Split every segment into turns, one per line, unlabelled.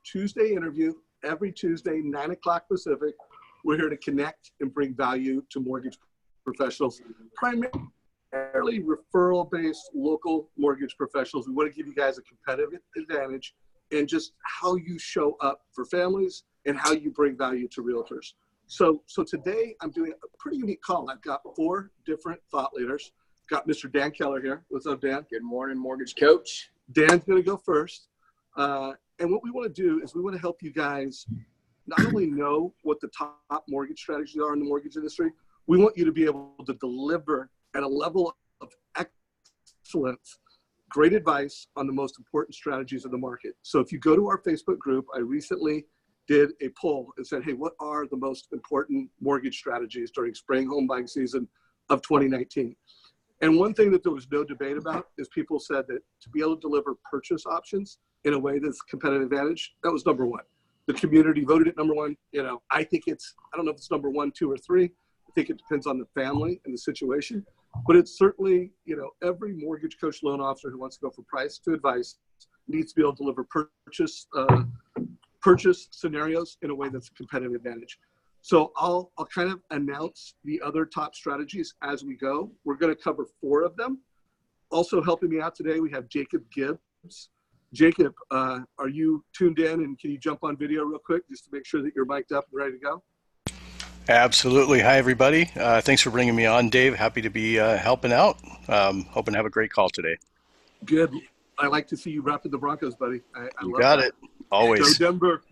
Tuesday interview every Tuesday, 9 o'clock Pacific. We're here to connect and bring value to mortgage professionals, primarily referral-based local mortgage professionals. We want to give you guys a competitive advantage in just how you show up for families and how you bring value to realtors. So today I'm doing a pretty unique call. I've got 4 different thought leaders. Got Mr. Dan Keller here. What's up, Dan?
Good morning, Mortgage Coach.
Dan's going to go first. And what we want to do is we want to help you guys not only know what the top mortgage strategies are in the mortgage industry, we want you to be able to deliver at a level of excellence, great advice on the most important strategies of the market. So if you go to our Facebook group, I recently did a poll and said, hey, what are the most important mortgage strategies during spring home buying season of 2019? And one thing that there was no debate about is people said that to be able to deliver purchase options in a way that's competitive advantage, that was number 1. The community voted it number 1. You know, I think I don't know if it's number 1, 2, or 3. I think it depends on the family and the situation. But it's certainly, you know, every mortgage coach loan officer who wants to go from price to advice needs to be able to deliver purchase scenarios in a way that's a competitive advantage. So I'll kind of announce the other top strategies as we go. We're going to cover 4 of them. Also helping me out today, we have Jacob Gibbs. Jacob, are you tuned in, and can you jump on video real quick just to make sure that you're mic'd up and ready to go?
Absolutely. Hi, everybody. Thanks for bringing me on, Dave. Happy to be helping out. Hoping to have a great call today.
Good. I like to see you repping the Broncos, buddy. I
you
love
got
that.
It. Always.
Go Denver.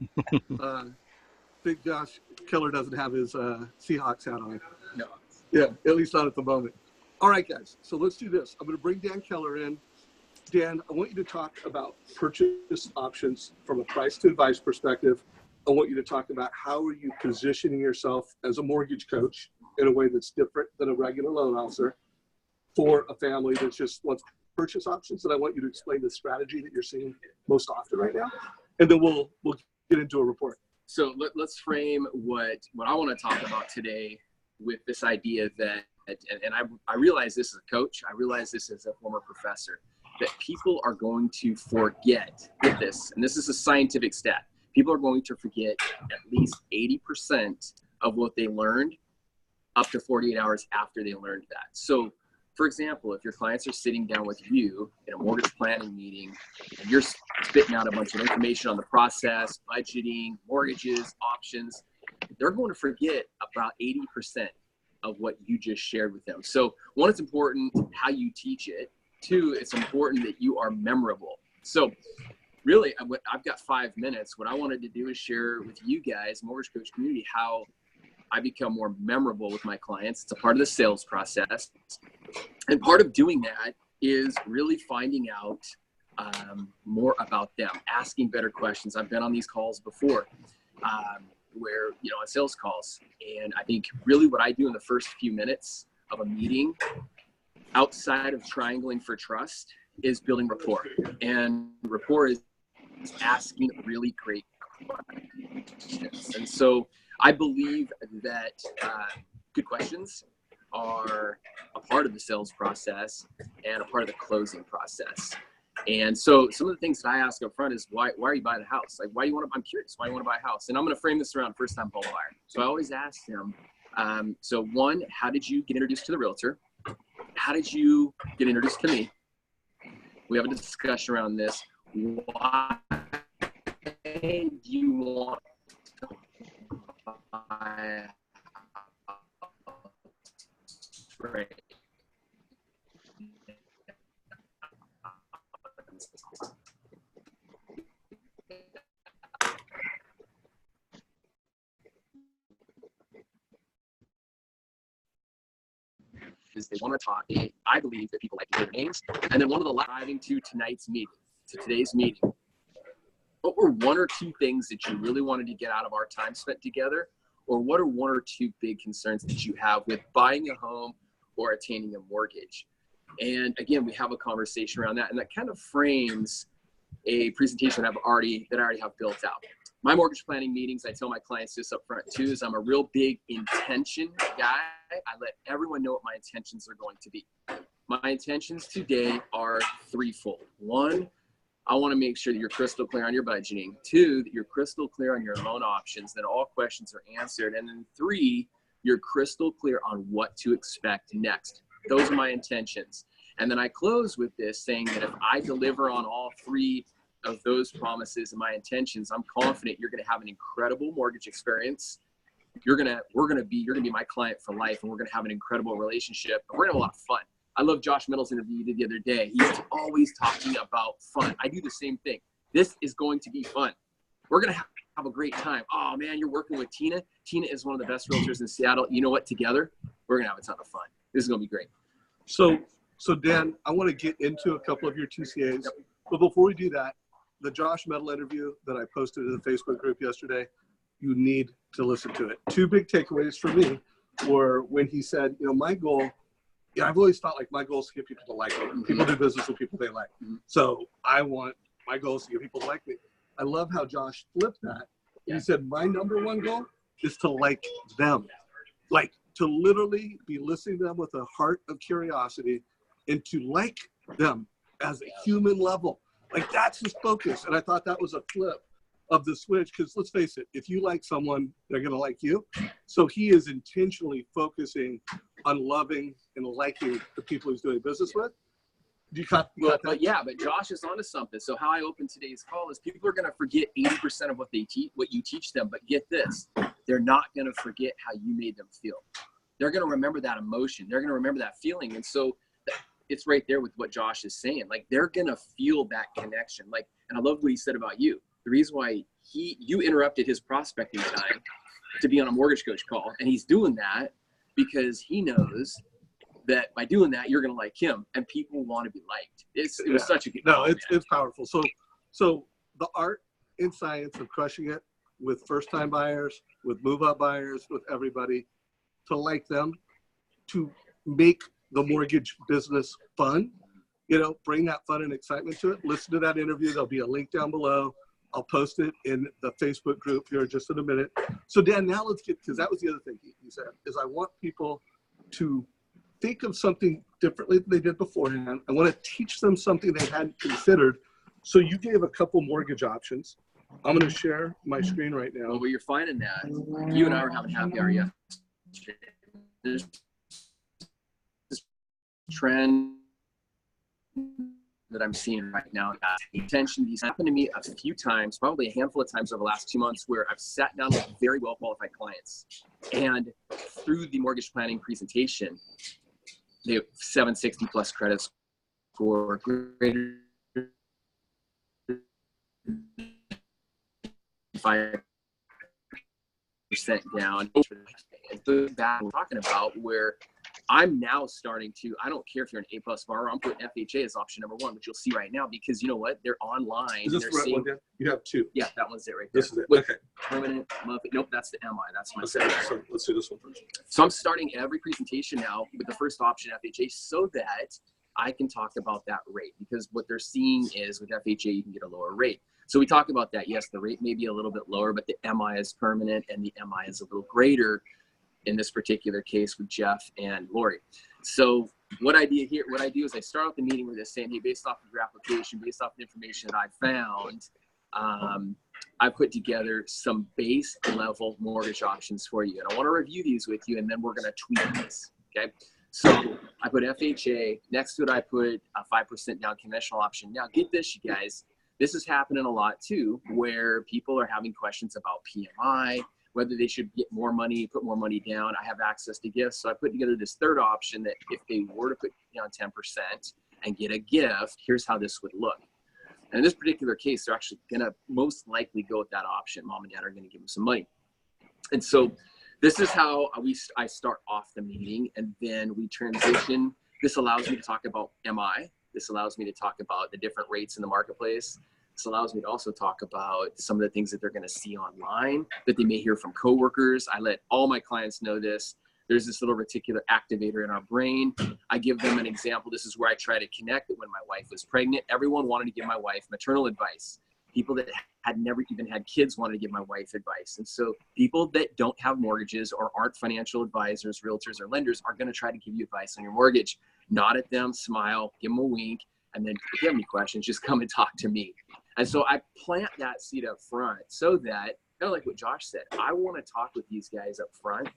Think Josh Keller doesn't have his Seahawks hat on.
No.
Yeah, at least not at the moment. All right, guys. So let's do this. I'm going to bring Dan Keller in. Dan, I want you to talk about purchase options from a price to advice perspective. I want you to talk about how are you positioning yourself as a mortgage coach in a way that's different than a regular loan officer for a family that just wants purchase options. And I want you to explain the strategy that you're seeing most often right now. And then we'll get into a report.
So let's frame what I want to talk about today with this idea that, and I realize this as a coach, I realize this as a former professor, that people are going to forget, get this, and this is a scientific stat, people are going to forget at least 80% of what they learned up to 48 hours after they learned that. So, for example, if your clients are sitting down with you in a mortgage planning meeting and you're spitting out a bunch of information on the process, budgeting, mortgages, options, they're going to forget about 80% of what you just shared with them. So 1, it's important how you teach it. 2, it's important that you are memorable. So really, I've got 5 minutes. What I wanted to do is share with you guys, Mortgage Coach community, how I become more memorable with my clients. It's a part of the sales process. And part of doing that is really finding out more about them, asking better questions. I've been on these calls before where, you know, on sales calls. And I think really what I do in the first few minutes of a meeting outside of triangling for trust is building rapport. And rapport is asking really great questions. And so I believe that good questions are a part of the sales process and a part of the closing process. And so some of the things that I ask up front is, why are you buying a house? Like, I'm curious, why you want to buy a house? And I'm going to frame this around first time home buyer. So I always ask them, so 1, how did you get introduced to the realtor? How did you get introduced to me? We have a discussion around this. Why do you want to buy a house? Right. Is they want to talk. I believe that people like to hear names. And then one of the driving to today's meeting, what were 1 or 2 things that you really wanted to get out of our time spent together? Or what are 1 or 2 big concerns that you have with buying a home or attaining a mortgage? And again, we have a conversation around that. And that kind of frames a presentation that I already have built out. My mortgage planning meetings, I tell my clients this up front too, is I'm a real big intention guy. I let everyone know what my intentions are going to be. My intentions today are threefold. 1, I want to make sure that you're crystal clear on your budgeting. 2, that you're crystal clear on your loan options, that all questions are answered. And then 3, you're crystal clear on what to expect next. Those are my intentions. And then I close with this saying that if I deliver on all 3 of those promises and my intentions, I'm confident you're going to have an incredible mortgage experience. You're going to be my client for life, and we're going to have an incredible relationship, and we're going to have a lot of fun. I love Josh Middle's interview you did the other day. He's always talking about fun. I do the same thing. This is going to be fun. We're going to have a great time. Oh man, you're working with Tina. Tina is one of the best realtors in Seattle. You know what? Together, we're going to have a ton of fun. This is going to be great.
So Dan, I want to get into a couple of your TCAs, but before we do that, the Josh Metal interview that I posted in the Facebook group yesterday, you need to listen to it. 2 big takeaways for me were when he said, my goal, I've always thought like my goal is to get people to like me. People do business with people they like. So my goal is to get people to like me. I love how Josh flipped that. He said, my number 1 goal is to like them. Like to literally be listening to them with a heart of curiosity and to like them as a human level. Like that's his focus. And I thought that was a flip of the switch, because let's face it, if you like someone, they're going to like you. So he is intentionally focusing on loving and liking the people he's doing business with. You cut that?
But Josh is onto something. So how I opened today's call is people are going to forget 80% of what they teach, what you teach them. But get this, they're not going to forget how you made them feel. They're going to remember that emotion. They're going to remember that feeling. And so it's right there with what Josh is saying. Like they're going to feel that connection. Like, and I love what he said about you. The reason why you interrupted his prospecting time to be on a mortgage coach call, and he's doing that because he knows that by doing that, you're going to like him, and people want to be liked. It was such a good call,
it's powerful. So the art and science of crushing it with first-time buyers, with move-up buyers, with everybody, to like them, to make the mortgage business fun, bring that fun and excitement to it. Listen to that interview. There'll be a link down below. I'll post it in the Facebook group here just in a minute. So Dan, now let's get, because that was the other thing he said, is I want people to think of something differently than they did beforehand. I want to teach them something they hadn't considered. So you gave a couple mortgage options. I'm going to share my screen right now.
Well, you're finding that, you and I were having happy hour yesterday. There's this trend that I'm seeing right now. Attention, these happened to me a few times, probably a handful of times over the last 2 months, where I've sat down with very well qualified clients, and through the mortgage planning presentation, they have 760 plus credit score, greater 5% down. And so that we're talking about, where I'm now starting to, I don't care if you're an A+ borrower, I'm putting FHA as option number 1, which you'll see right now, because you know what? They're online.
Is this the right one, Dan? You have 2.
Yeah, that one's it right there.
This is it.
With
okay.
Permanent monthly. Nope, that's the MI. That's my
Okay, so let's do this one first.
So I'm starting every presentation now with the first option FHA, so that I can talk about that rate, because what they're seeing is with FHA, you can get a lower rate. So we talk about that. Yes, the rate may be a little bit lower, but the MI is permanent and the MI is a little greater in this particular case with Jeff and Lori. So what I do is I start out the meeting with this saying, hey, based off of your application, based off the information that I found, I put together some base level mortgage options for you. And I want to review these with you, and then we're going to tweak this. Okay. So I put FHA, next to it I put a 5% down conventional option. Now get this, you guys, this is happening a lot too, where people are having questions about PMI, whether they should get more money, put more money down. I have access to gifts. So I put together this third option that if they were to put down 10% and get a gift, here's how this would look. And in this particular case, they're actually going to most likely go with that option. Mom and dad are going to give them some money. And so this is how I start off the meeting, and then we transition. This allows me to talk about MI. This allows me to talk about the different rates in the marketplace. This allows me to also talk about some of the things that they're going to see online, that they may hear from coworkers. I let all my clients know this. There's this little reticular activator in our brain. I give them an example. This is where I try to connect it. When my wife was pregnant, everyone wanted to give my wife maternal advice. People that had never even had kids wanted to give my wife advice. And so people that don't have mortgages or aren't financial advisors, realtors, or lenders are going to try to give you advice on your mortgage. Nod at them, smile, give them a wink. And then if you have any questions, just come and talk to me. And so I plant that seed up front so that, kind of like what Josh said, I want to talk with these guys up front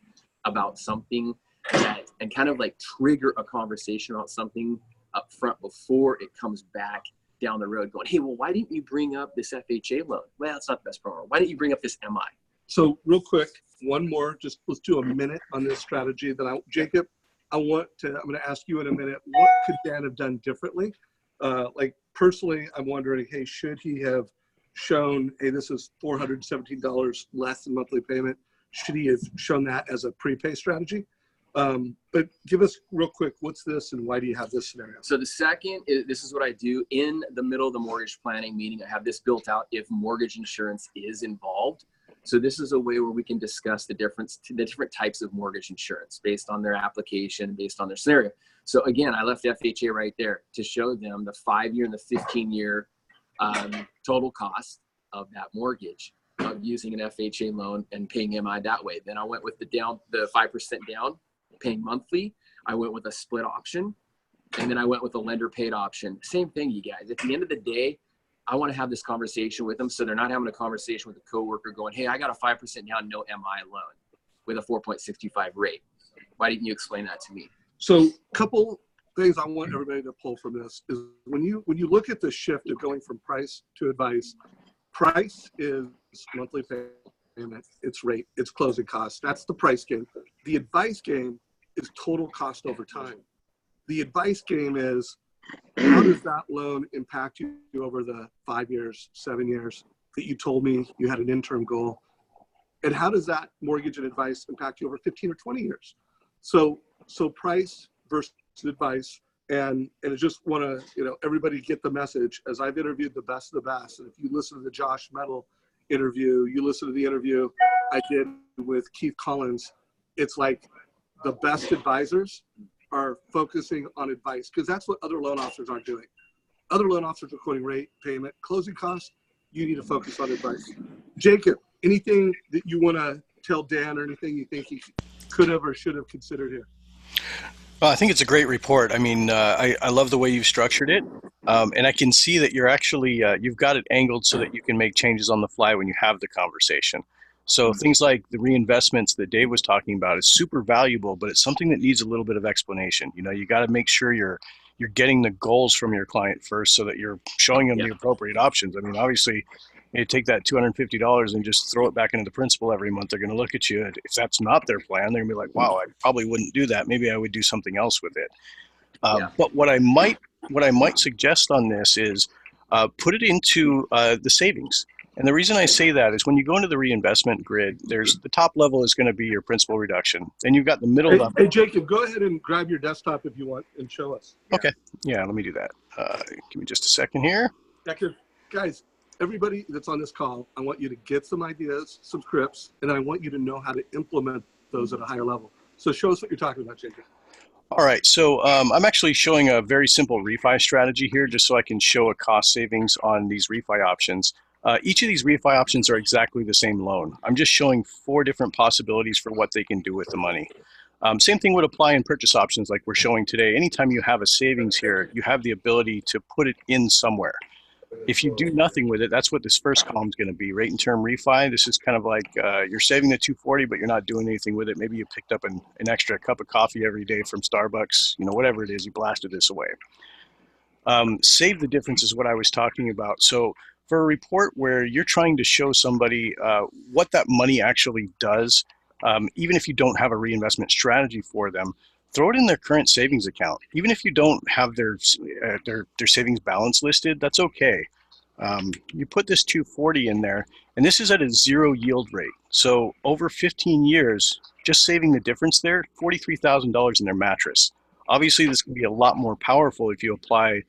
about something that, and kind of like trigger a conversation about something up front before it comes back down the road going, hey, well, why didn't you bring up this FHA loan? Well, it's not the best program. Why didn't you bring up this MI?
So real quick, one more, just let's do a minute on this strategy. Jacob, I'm going to ask you in a minute, what could Dan have done differently? Like personally, I'm wondering, hey, should he have shown, hey, this is $417 less than monthly payment? Should he have shown that as a prepay strategy? But give us real quick, what's this and why do you have this scenario?
So the second is, this is what I do in the middle of the mortgage planning meeting. I have this built out if mortgage insurance is involved. So this is a way where we can discuss the different types of mortgage insurance based on their application, based on their scenario. So again, I left FHA right there to show them the 5-year and the 15-year total cost of that mortgage of using an FHA loan and paying MI that way. Then I went with the 5% down, paying monthly. I went with a split option, and then I went with a lender paid option. Same thing, you guys. At the end of the day, I want to have this conversation with them so they're not having a conversation with a coworker going, hey, I got a 5% down, no MI loan with a 4.65 rate. Why didn't you explain that to me?
So a couple things I want everybody to pull from this is when you look at the shift of going from price to advice, price is monthly payment, it's rate, it's closing costs. That's the price game. The advice game is total cost over time. The advice game is, how does that loan impact you over the 5 years, 7 years that you told me you had an interim goal? And how does that mortgage and advice impact you over 15 or 20 years? So price versus advice. And I just want to, everybody get the message as I've interviewed the best of the best. And if you listen to the Josh Metal interview, you listen to the interview I did with Keith Collins, it's like the best advisors are focusing on advice because that's what other loan officers aren't doing. Other loan officers are quoting rate, payment, closing costs. You need to focus on advice. Jacob, anything that you want to tell Dan or anything you think he could have or should have considered here?
Well, I think it's a great report. I mean, I love the way you've structured it. And I can see that you're actually, you've got it angled so that you can make changes on the fly when you have the conversation. So things like the reinvestments that Dave was talking about is super valuable, but it's something that needs a little bit of explanation. You got to make sure you're getting the goals from your client first so that you're showing them the appropriate options. I mean, obviously, you take that $250 and just throw it back into the principal every month. They're going to look at you. If that's not their plan, they're going to be like, wow, I probably wouldn't do that. Maybe I would do something else with it. But what I might suggest on this is put it into the savings. And the reason I say that is when you go into the reinvestment grid, there's the top level is going to be your principal reduction. Then you've got the middle level.
Hey, Jacob, go ahead and grab your desktop if you want and show us.
Okay. Yeah, let me do that. Give me just a second here.
Guys, everybody that's on this call, I want you to get some ideas, some scripts, and I want you to know how to implement those at a higher level. So show us what you're talking about, Jacob.
All right, so I'm actually showing a very simple refi strategy here just so I can show a cost savings on these refi options. Each of these refi options are exactly the same loan. I'm just showing 4 different possibilities for what they can do with the money. Same thing would apply in purchase options like we're showing today. Anytime you have a savings here, you have the ability to put it in somewhere. If you do nothing with it, that's what this first column is going to be. Rate and term refi. This is kind of like you're saving the $240, but you're not doing anything with it. Maybe you picked up an extra cup of coffee every day from Starbucks. Whatever it is, you blasted this away. Save the difference is what I was talking about. So for a report where you're trying to show somebody what that money actually does, even if you don't have a reinvestment strategy for them, throw it in their current savings account. Even if you don't have their savings balance listed, that's okay. You put this 240 in there, and this is at a 0 yield rate. So over 15 years, just saving the difference there, $43,000 in their mattress. Obviously, this can be a lot more powerful if you apply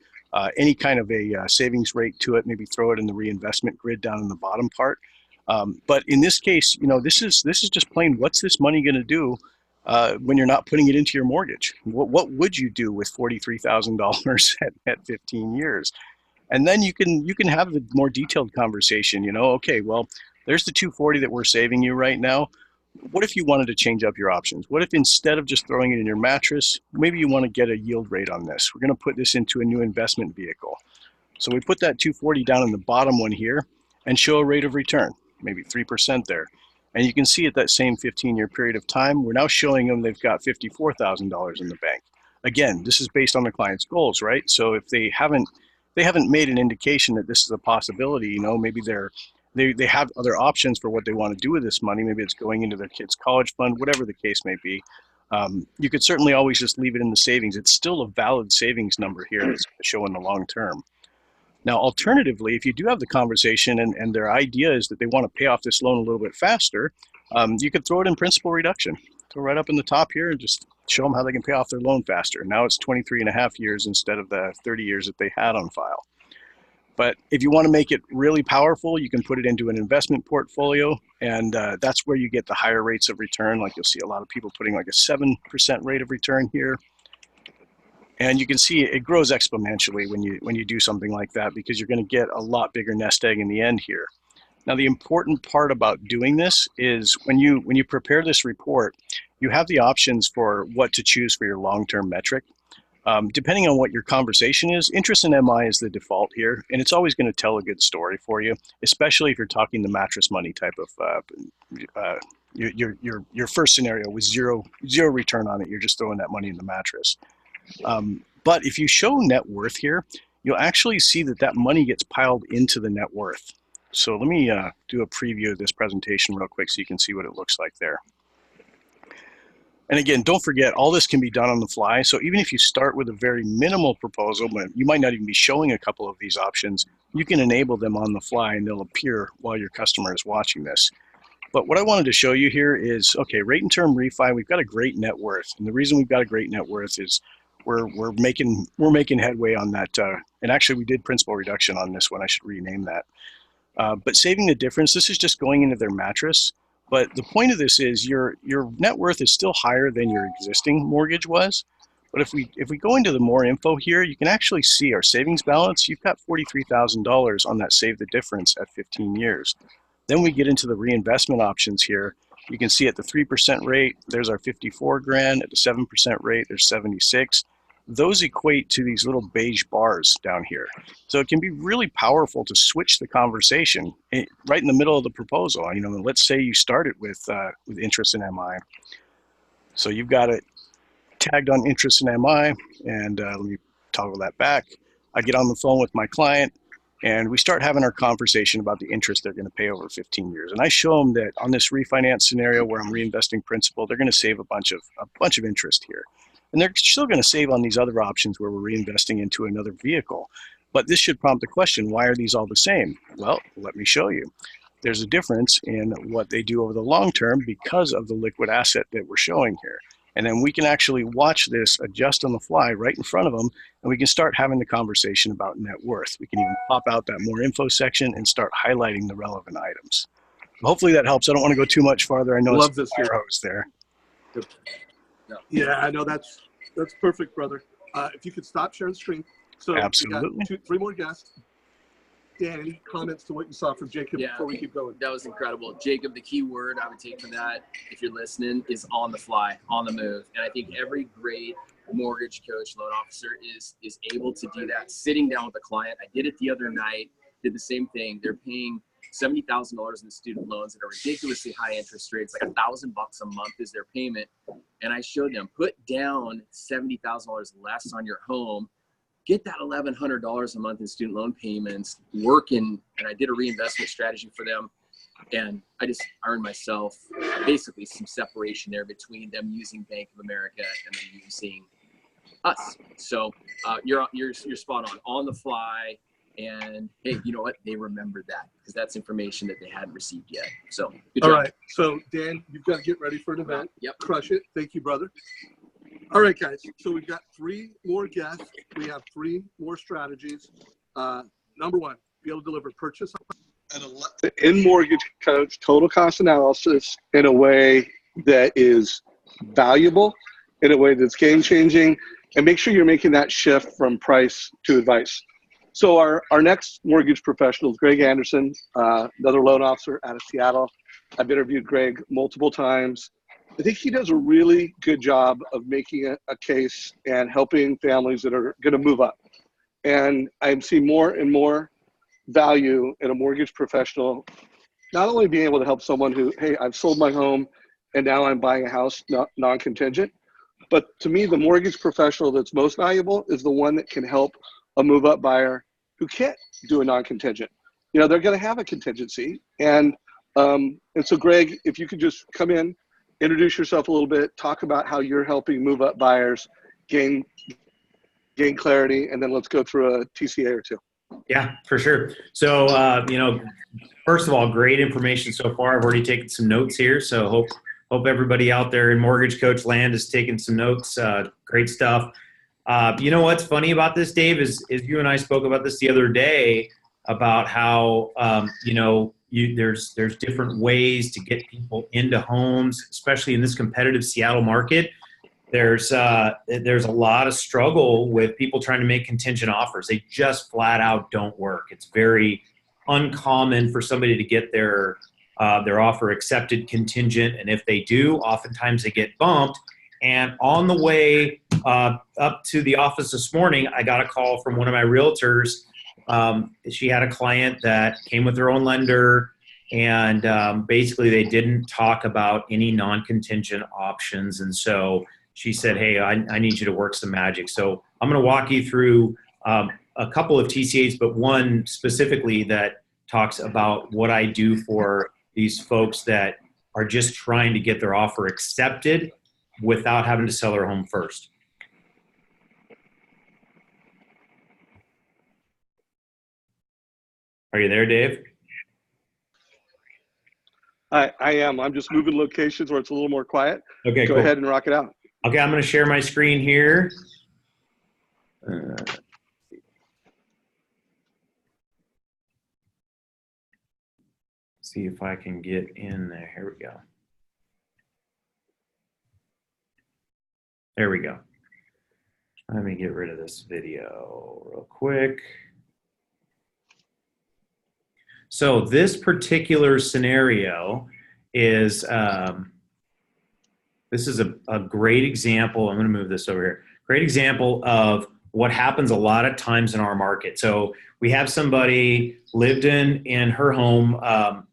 any kind of a savings rate to it, maybe throw it in the reinvestment grid down in the bottom part. But in this case, this is just plain, what's this money going to do when you're not putting it into your mortgage? What would you do with $43,000 at 15 years? And then you can have the more detailed conversation. Okay, well, there's the 240 that we're saving you right now. What if you wanted to change up your options? What if instead of just throwing it in your mattress, maybe you want to get a yield rate on this? We're going to put this into a new investment vehicle. So we put that 240 down in the bottom one here and show a rate of return, maybe 3% there. And you can see at that same 15-year period of time, we're now showing them they've got $54,000 in the bank. Again, this is based on the client's goals, right? So if they haven't made an indication that this is a possibility, you know, maybe they have other options for what they want to do with this money. Maybe it's going into their kid's college fund, whatever the case may be. You could certainly always just leave it in the savings. It's still a valid savings number here that's going to show in the long term. Now, alternatively, if you do have the conversation and their idea is that they want to pay off this loan a little bit faster, you could throw it in principal reduction. So right up in the top here and just show them how they can pay off their loan faster. Now it's 23.5 years instead of the 30 years that they had on file. But if you want to make it really powerful, you can put it into an investment portfolio, and that's where you get the higher rates of return. Like you'll see a lot of people putting like a 7% rate of return here. And you can see it grows exponentially when you do something like that, because you're going to get a lot bigger nest egg in the end here. Now, the important part about doing this is when you prepare this report, you have the options for what to choose for your long-term metric. Depending on what your conversation is, interest in MI is the default here, and it's always going to tell a good story for you, especially if you're talking the mattress money type of your first scenario with zero return on it. You're just throwing that money in the mattress. But if you show net worth here, you'll actually see that money gets piled into the net worth. So let me do a preview of this presentation real quick so you can see what it looks like there. And again, don't forget, all this can be done on the fly. So even if you start with a very minimal proposal, but you might not even be showing a couple of these options, you can enable them on the fly and they'll appear while your customer is watching this. But what I wanted to show you here is, okay, rate and term refi, we've got a great net worth. And the reason we've got a great net worth is we're making headway on that. And actually we did principal reduction on this one. I should rename that. But saving the difference, this is just going into their mattress. But the point of this is your net worth is still higher than your existing mortgage was. But if we go into the more info here, you can actually see our savings balance. You've got $43,000 on that save the difference at 15 years. Then we get into the reinvestment options here. You can see at the 3% rate, there's our 54 grand. At the 7% rate, there's 76. Those equate to these little beige bars down here. So it can be really powerful to switch the conversation right in the middle of the proposal. You know, let's say you started with interest in MI. So you've got it tagged on interest in MI, and let me toggle that back. I get on the phone with my client, and we start having our conversation about the interest they're going to pay over 15 years. And I show them that on this refinance scenario where I'm reinvesting principal, they're going to save a bunch of interest here. And they're still going to save on these other options where we're reinvesting into another vehicle. But this should prompt the question, why are these all the same? Well, let me show you. There's a difference in what they do over the long term because of the liquid asset that we're showing here. And then we can actually watch this adjust on the fly right in front of them, and we can start having the conversation about net worth. We can even pop out that more info section and start highlighting the relevant items. Hopefully that helps. I don't want to go too much farther. I know it's a fire hose there.
Yeah, I know that's perfect, brother. If you could stop sharing the screen. So
absolutely.
We got three more guests. Dan, any comments to what you saw from Jacob before we keep going?
That was incredible. Jacob, the key word I would take from that, if you're listening, is on the fly, on the move. And I think every great mortgage coach, loan officer is able to do that, sitting down with a client. I did it the other night, did the same thing. They're paying $70,000 in student loans at a ridiculously high interest rates, like $1,000 a month is their payment. And I showed them, put down $70,000 less on your home, get that $1,100 a month in student loan payments, working, and I did a reinvestment strategy for them. And I just earned myself basically some separation there between them using Bank of America and then using us. So you're spot on the fly. And hey, you know what? They remembered that because that's information that they hadn't received yet. So good job.
All right. So Dan, you've got to get ready for an event.
Yep.
Crush it. Thank you, brother. All right, guys. So we've got three more guests. We have three more strategies. Number one, be able to deliver purchase in Mortgage Coach total cost analysis in a way that is valuable, in a way that's game changing, and make sure you're making that shift from price to advice. So our next mortgage professional is Greg Anderson, another loan officer out of Seattle. I've interviewed Greg multiple times. I think he does a really good job of making a case and helping families that are going to move up. And I see more and more value in a mortgage professional, not only being able to help someone who, hey, I've sold my home and now I'm buying a house non-contingent, but to me, the mortgage professional that's most valuable is the one that can help a move-up buyer who can't do a non-contingent. You know, they're going to have a contingency. And so, Greg, if you could just come in, introduce yourself a little bit, talk about how you're helping move-up buyers gain clarity, and then let's go through a TCA or two.
Yeah, for sure. So, first of all, great information so far. I've already taken some notes here, so hope everybody out there in Mortgage Coach land is taking some notes. Great stuff. You know what's funny about this, Dave, is you and I spoke about this the other day about how there's different ways to get people into homes, especially in this competitive Seattle market. There's a lot of struggle with people trying to make contingent offers. They just flat out don't work. It's very uncommon for somebody to get their offer accepted contingent, and if they do, oftentimes they get bumped. And on the way up to the office this morning, I got a call from one of my realtors. She had a client that came with her own lender, and basically they didn't talk about any non-contingent options. And so she said, hey, I need you to work some magic. So I'm going to walk you through a couple of TCAs, but one specifically that talks about what I do for these folks that are just trying to get their offer accepted without having to sell their home first. Are you there, Dave?
I am. I'm just moving locations where it's a little more quiet.
Okay,
Go ahead and rock it out.
Okay, I'm going to share my screen here. See if I can get in there. Here we go. There we go. Let me get rid of this video real quick. So this particular scenario is, this is a great example. I'm going to move this over here. Great example of what happens a lot of times in our market. So we have somebody lived in her home.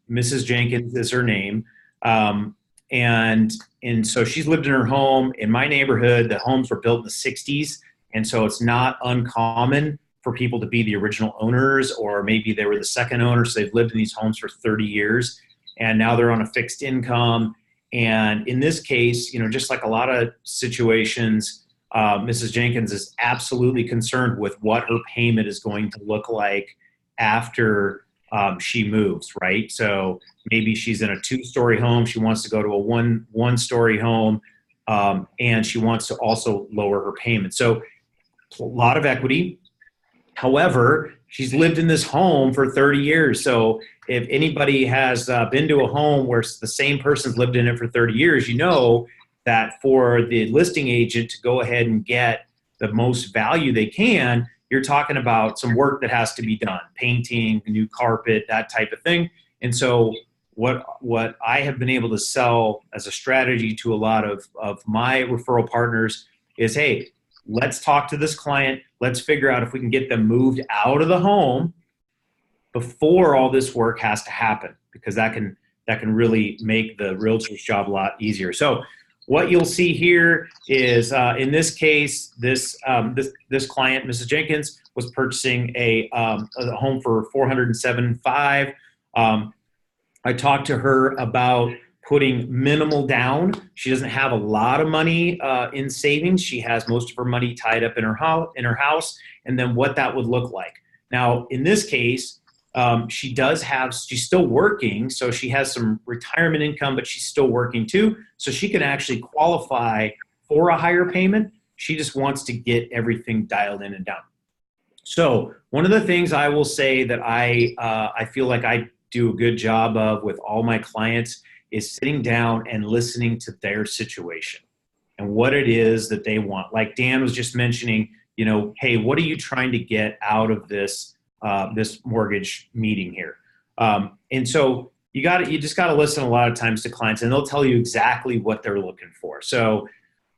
Mrs. Jenkins is her name. And so she's lived in her home. In my neighborhood, the homes were built in the 60s. And so it's not uncommon for people to be the original owners, or maybe they were the second owner. So they've lived in these homes for 30 years and now they're on a fixed income. And in this case, just like a lot of situations, Mrs. Jenkins is absolutely concerned with what her payment is going to look like after she moves, right? So maybe she's in a 2-story home. She wants to go to a one-story home, and she wants to also lower her payment. So a lot of equity. However, she's lived in this home for 30 years. So if anybody has been to a home where the same person's lived in it for 30 years, you know that for the listing agent to go ahead and get the most value they can, you're talking about some work that has to be done, painting, new carpet, that type of thing. And so what I have been able to sell as a strategy to a lot of my referral partners is, hey, let's talk to this client. Let's figure out if we can get them moved out of the home before all this work has to happen, because that can really make the realtor's job a lot easier. So what you'll see here is, in this case, this client, Mrs. Jenkins, was purchasing a home for $407,500. I talked to her about putting minimal down. She doesn't have a lot of money in savings. She has most of her money tied up in her house, and then what that would look like. Now, in this case, she's still working, so she has some retirement income, but she's still working too, so she can actually qualify for a higher payment. She just wants to get everything dialed in and down. So one of the things I will say that I feel like I do a good job of with all my clients is sitting down and listening to their situation and what it is that they want. Like Dan was just mentioning, hey, what are you trying to get out of this mortgage meeting here? And so you just got to listen a lot of times to clients, and they'll tell you exactly what they're looking for. So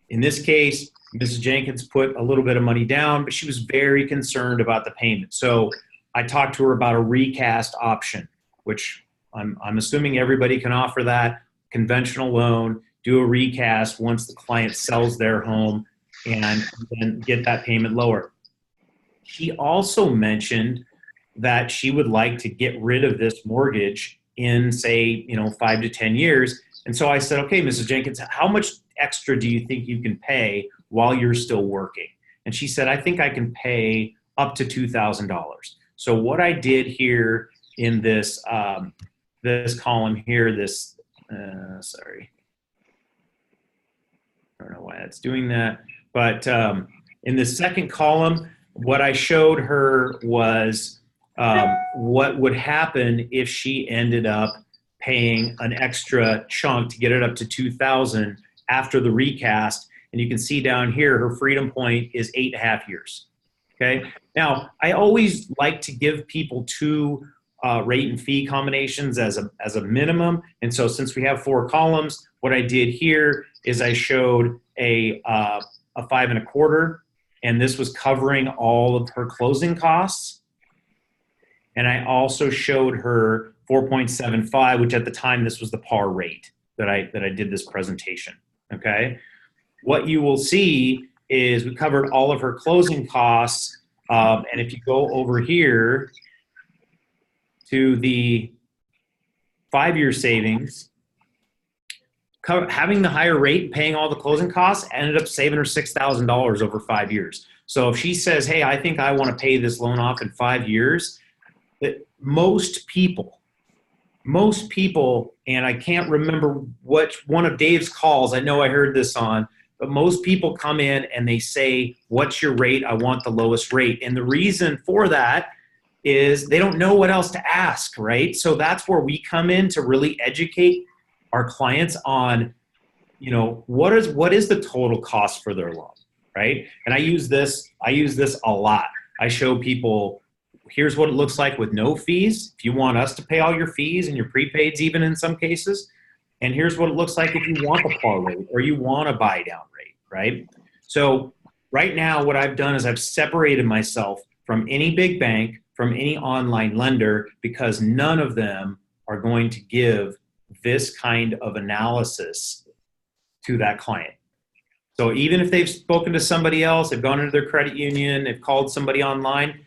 In this case, Mrs. Jenkins put a little bit of money down, but she was very concerned about the payment. So I talked to her about a recast option, which I'm assuming everybody can offer that. Conventional loan, do a recast once the client sells their home and then get that payment lower. She also mentioned that she would like to get rid of this mortgage in, say, 5 to 10 years. And so I said, okay, Mrs. Jenkins, how much extra do you think you can pay while you're still working? And she said, I think I can pay up to $2,000. So what I did here in this this column here, sorry, I don't know why that's doing that, but in the second column, what I showed her was what would happen if she ended up paying an extra chunk to get it up to $2,000 after the recast. And you can see down here, her freedom point is 8.5 years. Okay. Now, I always like to give people two rate and fee combinations as a minimum. And so since we have 4 columns, what I did here is I showed a 5.25, and this was covering all of her closing costs. And I also showed her 4.75, which at the time, this was the par rate that I did this presentation, okay? What you will see is we covered all of her closing costs, and if you go over here to the 5-year savings, having the higher rate, paying all the closing costs, ended up saving her $6,000 over 5 years. So if she says, hey, I think I want to pay this loan off in 5 years, that most people, and I can't remember which one of Dave's calls, I know I heard this on, but most people come in and they say, what's your rate? I want the lowest rate. And the reason for that is they don't know what else to ask, right? So that's where we come in to really educate our clients on, what is the total cost for their loan, right? And I use this a lot. I show people, here's what it looks like with no fees. If you want us to pay all your fees and your prepaids, even in some cases, and here's what it looks like if you want a par rate or you want a buy down rate, right? So right now, what I've done is I've separated myself from any big bank, from any online lender, because none of them are going to give this kind of analysis to that client. So even if they've spoken to somebody else, they've gone into their credit union, they've called somebody online,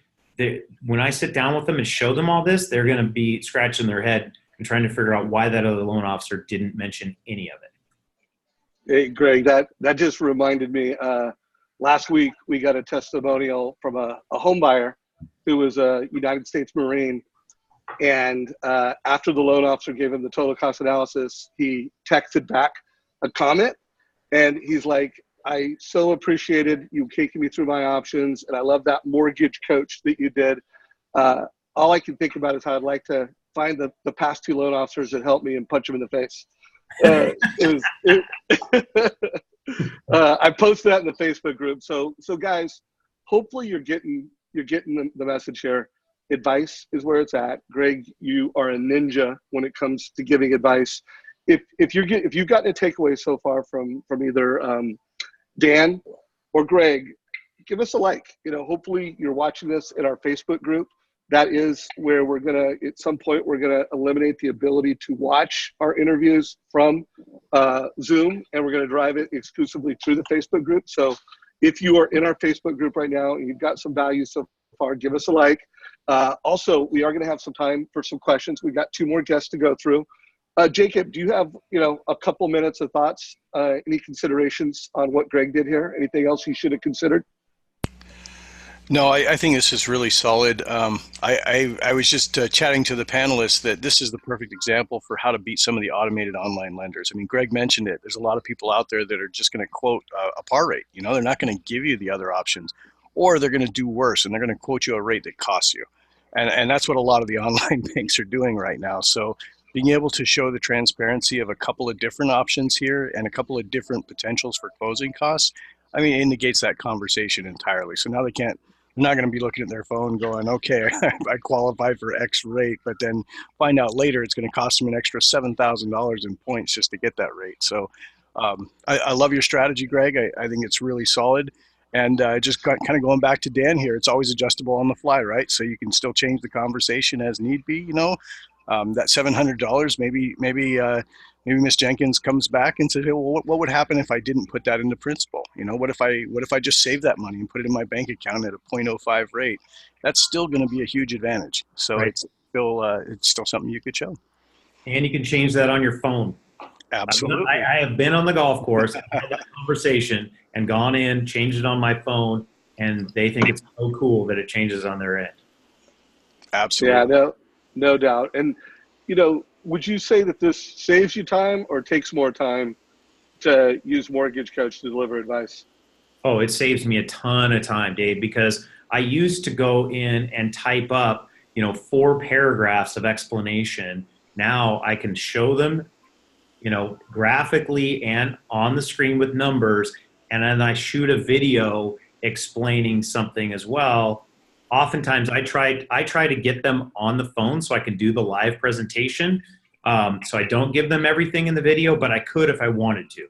when I sit down with them and show them all this, they're going to be scratching their head and trying to figure out why that other loan officer didn't mention any of it.
Hey, Greg, that just reminded me, last week we got a testimonial from a home buyer who was a United States Marine. And after the loan officer gave him the total cost analysis, he texted back a comment. And he's like, I so appreciated you taking me through my options. And I love that mortgage coach that you did. All I can think about is how I'd like to find the past 2 loan officers that helped me and punch them in the face. I posted that in the Facebook group. So guys, hopefully you're getting the message here. Advice is where it's at. Greg, you are a ninja when it comes to giving advice. If you've gotten a takeaway so far from either Dan or Greg, give us a like. Hopefully you're watching this in our Facebook group. That is where at some point, we're gonna eliminate the ability to watch our interviews from Zoom, and we're gonna drive it exclusively through the Facebook group. So if you are in our Facebook group right now and you've got some value so far, give us a like. Also, we are gonna have some time for some questions. We've got 2 more guests to go through. Jacob, do you have a couple minutes of thoughts, any considerations on what Greg did here? Anything else he should have considered?
No, I think this is really solid. I was just chatting to the panelists that this is the perfect example for how to beat some of the automated online lenders. I mean, Greg mentioned it. There's a lot of people out there that are just going to quote a par rate. They're not going to give you the other options, or they're going to do worse, and they're going to quote you a rate that costs you. And that's what a lot of the online banks are doing right now. So being able to show the transparency of a couple of different options here and a couple of different potentials for closing costs, I mean, it negates that conversation entirely. So now they're not going to be looking at their phone going, okay, I qualify for X rate, but then find out later it's going to cost them an extra $7,000 in points just to get that rate. So I love your strategy, Greg. I think it's really solid. And just kind of going back to Dan here, it's always adjustable on the fly, right? So you can still change the conversation as need be. That $700, maybe Miss Jenkins comes back and says, hey, well, what would happen if I didn't put that into principal? What if I just save that money and put it in my bank account at a 0.05 rate? That's still going to be a huge advantage. So
Right.
it's still something you could show.
And you can change that on your phone.
Absolutely.
I have been on the golf course, had that conversation, and gone in, changed it on my phone, and they think it's so cool that it changes on their end.
Absolutely.
Yeah, no doubt. And, would you say that this saves you time or takes more time to use Mortgage Coach to deliver advice?
Oh, it saves me a ton of time, Dave, because I used to go in and type up, 4 paragraphs of explanation. Now I can show them, graphically and on the screen with numbers, and then I shoot a video explaining something as well. Oftentimes I try to get them on the phone so I can do the live presentation. So I don't give them everything in the video, but I could if I wanted to.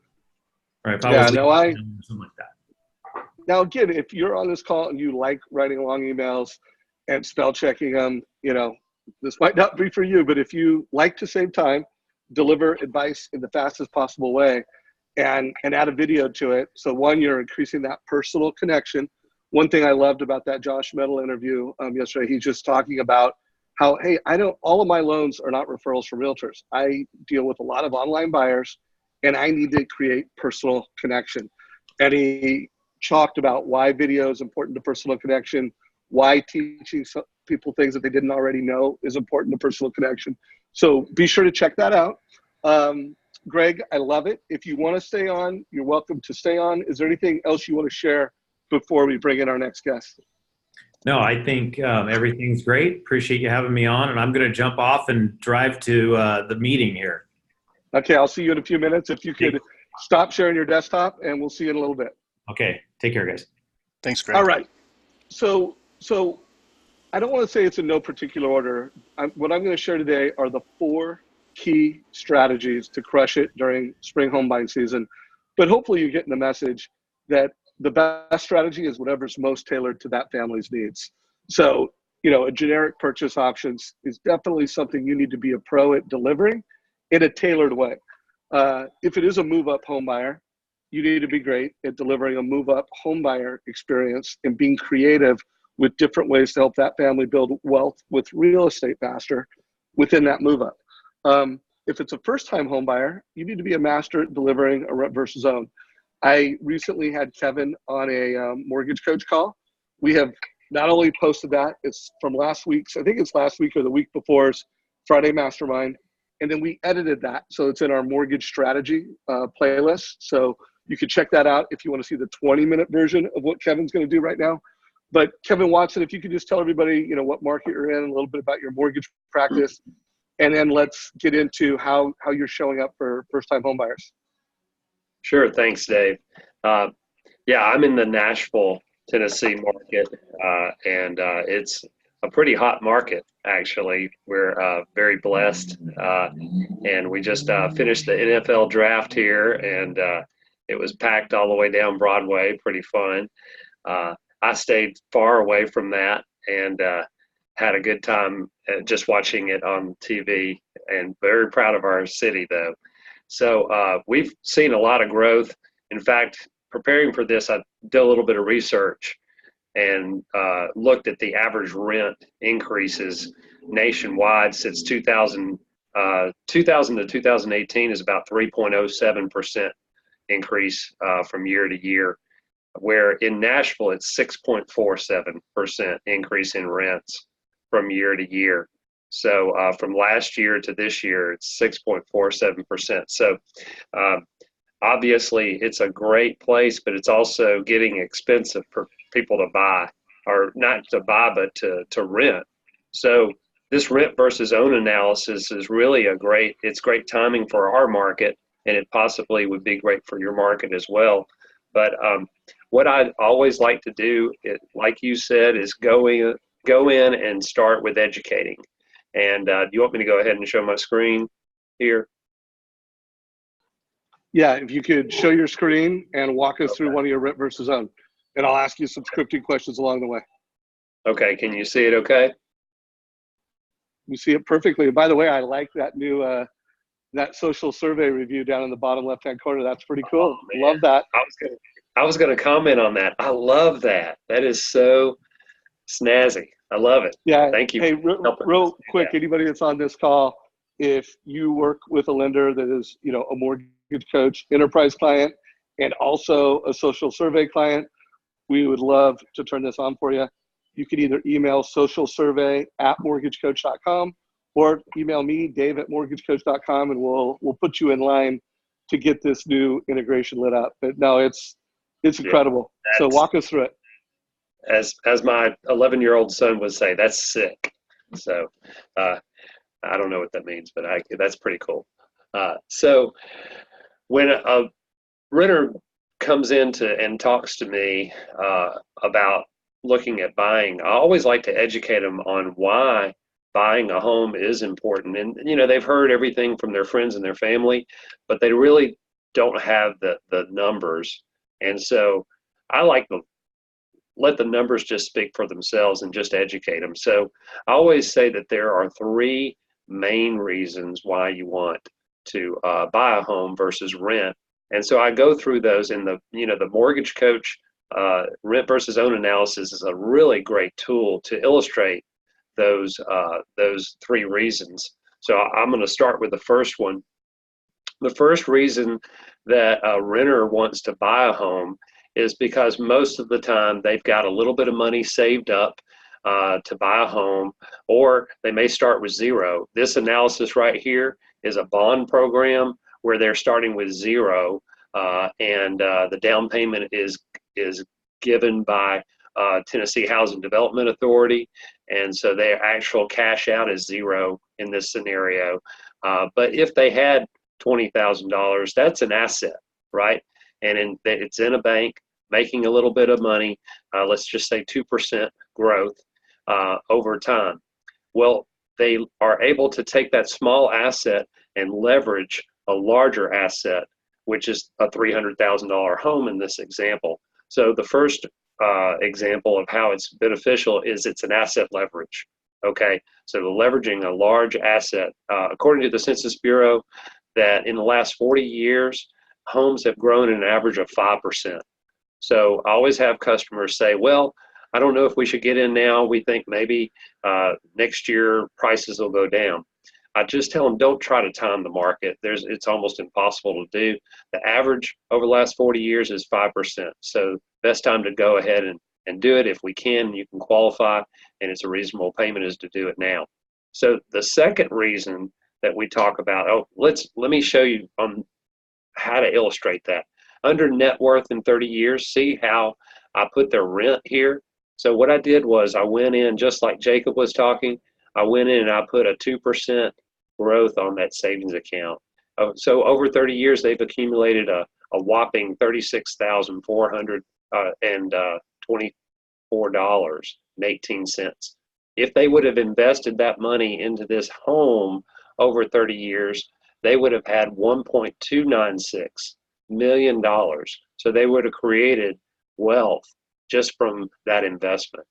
Or if I was something like that.
Now, again, if you're on this call and you like writing long emails and spell checking them, this might not be for you, but if you like to save time, deliver advice in the fastest possible way, and add a video to it. So one, you're increasing that personal connection. One thing I loved about that Josh Metal interview yesterday, he's just talking about how, hey, all of my loans are not referrals from realtors. I deal with a lot of online buyers, and I need to create personal connection. And he talked about why video is important to personal connection, why teaching people things that they didn't already know is important to personal connection. So be sure to check that out. Greg, I love it. If you want to stay on, you're welcome to stay on. Is there anything else you want to share before we bring in our next guest?
No, I think everything's great. Appreciate you having me on, and I'm going to jump off and drive to the meeting here.
Okay, I'll see you in a few minutes. If you could stop sharing your desktop, and we'll see you in a little bit.
Okay, take care, guys.
Thanks, Greg.
All right. So I don't want to say it's in no particular order. What I'm going to share today are the 4 key strategies to crush it during spring home buying season. But hopefully you're getting the message that the best strategy is whatever's most tailored to that family's needs. So, a generic purchase options is definitely something you need to be a pro at delivering in a tailored way. If it is a move-up home buyer, you need to be great at delivering a move-up home buyer experience and being creative with different ways to help that family build wealth with real estate faster within that move-up. If it's a first-time home buyer, you need to be a master at delivering a rent versus own. I recently had Kevin on a Mortgage Coach call. We have not only posted that, it's from last week's, I think it's last week or the week before's Friday Mastermind, and then we edited that. So it's in our mortgage strategy playlist. So you can check that out if you want to see the 20-minute version of what Kevin's going to do right now. But Kevin Watson, if you could just tell everybody, what market you're in, a little bit about your mortgage practice, and then let's get into how you're showing up for first-time home buyers.
Sure. Thanks, Dave. I'm in the Nashville, Tennessee market, and it's a pretty hot market, actually. We're very blessed, and we just finished the NFL draft here, and it was packed all the way down Broadway, pretty fun. I stayed far away from that and had a good time just watching it on TV, and very proud of our city, though. So we've seen a lot of growth. In fact, preparing for this, I did a little bit of research and looked at the average rent increases nationwide since 2000 to 2018 is about 3.07% increase from year to year, where in Nashville it's 6.47% increase in rents from year to year. So from last year to this year, it's 6.47%. So obviously it's a great place, but it's also getting expensive for people to buy, or not to buy, but to rent. So this rent versus own analysis is really great timing for our market, and it possibly would be great for your market as well. But what I'd always like to do, like you said, is go in and start with educating. And do you want me to go ahead and show my screen here?
Yeah, if you could show your screen and walk us through one of your rent versus own, and I'll ask you some scripting questions along the way.
Okay, can you see it okay?
You see it perfectly. By the way, I like that new that social survey review down in the bottom left-hand corner. That's pretty cool.
Oh,
love that.
I was gonna comment on that. I love that. That is so snazzy. I love it.
Yeah.
Thank you.
Hey, real quick, anybody that's on this call, if you work with a lender that is, you know, a mortgage coach enterprise client and also a social survey client, we would love to turn this on for you. You can either email socialsurvey@mortgagecoach.com or email me, dave@mortgagecoach.com, and we'll put you in line to get this new integration lit up. But no, it's incredible. So walk us through it.
As my 11-year-old son would say, that's sick. So I don't know what that means, but that's pretty cool. So when a renter comes in and talks to me about looking at buying, I always like to educate them on why buying a home is important. And, you know, they've heard everything from their friends and their family, but they really don't have the numbers. And so I like to let the numbers just speak for themselves and just educate them. So I always say that there are 3 main reasons why you want to buy a home versus rent. And so I go through those in the Mortgage Coach rent versus own analysis is a really great tool to illustrate those 3 reasons. So I'm going to start with the first one. The first reason that a renter wants to buy a home is because most of the time they've got a little bit of money saved up to buy a home, or they may start with zero. This analysis right here is a bond program where they're starting with zero, and the down payment is given by Tennessee Housing Development Authority, and so their actual cash out is zero in this scenario. But if they had $20,000, that's an asset, right? And it's in a bank, making a little bit of money, let's just say 2% growth over time. Well, they are able to take that small asset and leverage a larger asset, which is a $300,000 home in this example. So the first example of how it's beneficial is it's an asset leverage. Okay, so the leveraging a large asset, according to the Census Bureau, that in the last 40 years, homes have grown at an average of 5%. So I always have customers say, well, I don't know if we should get in now. We think maybe next year prices will go down. I just tell them, don't try to time the market. It's almost impossible to do. The average over the last 40 years is 5%. So best time to go ahead and do it. If we can, you can qualify, and it's a reasonable payment is to do it now. So the second reason that we talk about, let me show you on how to illustrate that. Under net worth in 30 years, see how I put their rent here? So what I did was I went in, just like Jacob was talking, I went in and I put a 2% growth on that savings account. So over 30 years, they've accumulated a whopping $36,424.18. If they would have invested that money into this home over 30 years, they would have had $1.296 million. So they would have created wealth just from that investment.